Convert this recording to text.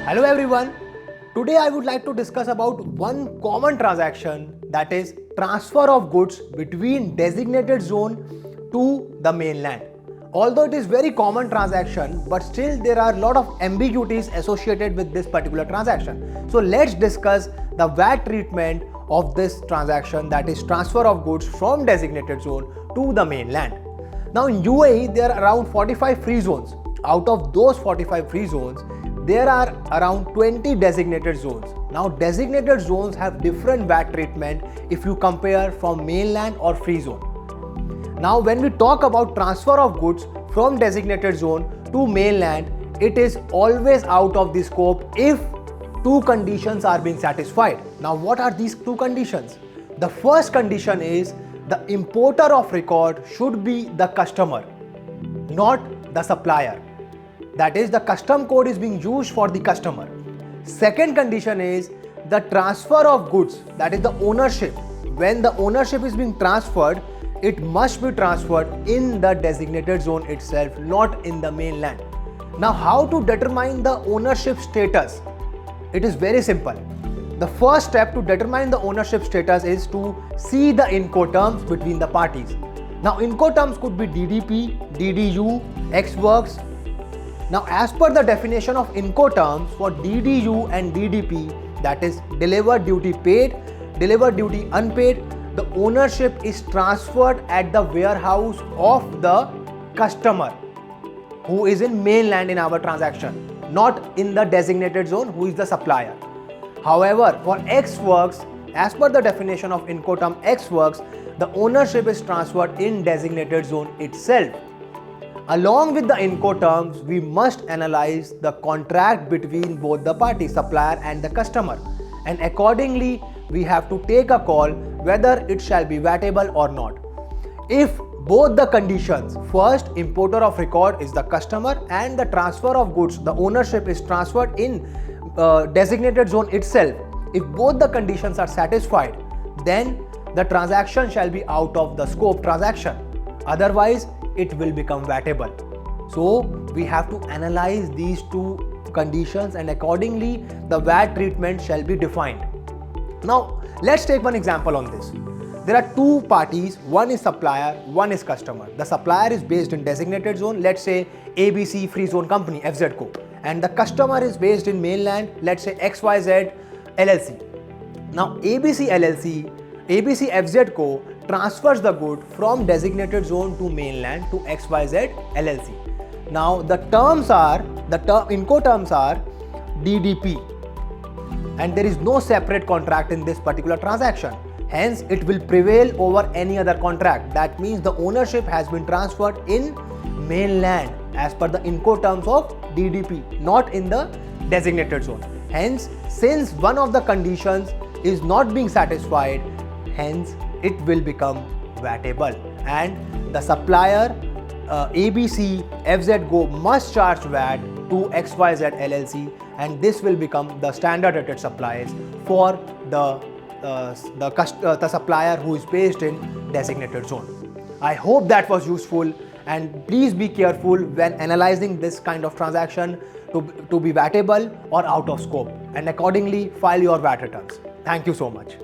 Hello everyone. Today I would like to discuss about one common transaction, that is transfer of goods between designated zone to the mainland. Although it is very common transaction, but still there are a lot of ambiguities associated with this particular transaction. So let's discuss the VAT treatment of this transaction, that is transfer of goods from designated zone to the mainland. Now in UAE there are around 45 free zones. Out of those 45 free zones, there are around 20 designated zones. Now designated zones have different VAT treatment if you compare from mainland or free zone. Now when we talk about transfer of goods from designated zone to mainland, it is always out of the scope if two conditions are being satisfied. Now what are these two conditions? The first condition is the importer of record should be the customer, not the supplier. That is, the custom code is being used for the customer. Second condition is the transfer of goods, that is the ownership. When the ownership is being transferred, it must be transferred in the designated zone itself, not in the mainland. Now how to determine the ownership status? It is very simple. The first step to determine the ownership status is to see the Incoterms between the parties. Now Incoterms could be DDP, DDU, Ex-Works. Now as per the definition of Incoterms for DDU and DDP, that is delivered duty paid, delivered duty unpaid, the ownership is transferred at the warehouse of the customer who is in mainland in our transaction, not in the designated zone who is the supplier. However, for Ex-Works, as per the definition of Incoterm Ex-Works, the ownership is transferred in designated zone itself. Along with the Incoterms, we must analyze the contract between both the parties, supplier and the customer, and accordingly we have to take a call whether it shall be VATable or not. If both the conditions, first importer of record is the customer and the transfer of goods, the ownership is transferred in designated zone itself, if both the conditions are satisfied, then the transaction shall be out of the scope transaction. Otherwise, it will become VATable. So we have to analyze these two conditions and accordingly the VAT treatment shall be defined. Now let's take one example on this. There are two parties, one is supplier, one is customer. The supplier is based in designated zone, let's say ABC Free Zone Company, FZCO, and the customer is based in mainland, let's say XYZ LLC. Now ABC LLC, ABC FZCO transfers the good from designated zone to mainland to XYZ LLC. Now the terms are, Incoterms are DDP, and there is no separate contract in this particular transaction. Hence, it will prevail over any other contract. That means the ownership has been transferred in mainland as per the Incoterms of DDP, not in the designated zone. Hence, since one of the conditions is not being satisfied, hence it will become VATable, and the supplier ABC FZCO must charge VAT to XYZ LLC, and this will become the standard rated supplies for the supplier who is based in designated zone. I hope that was useful, and please be careful when analyzing this kind of transaction to be VATable or out of scope, and accordingly file your VAT returns. Thank you so much.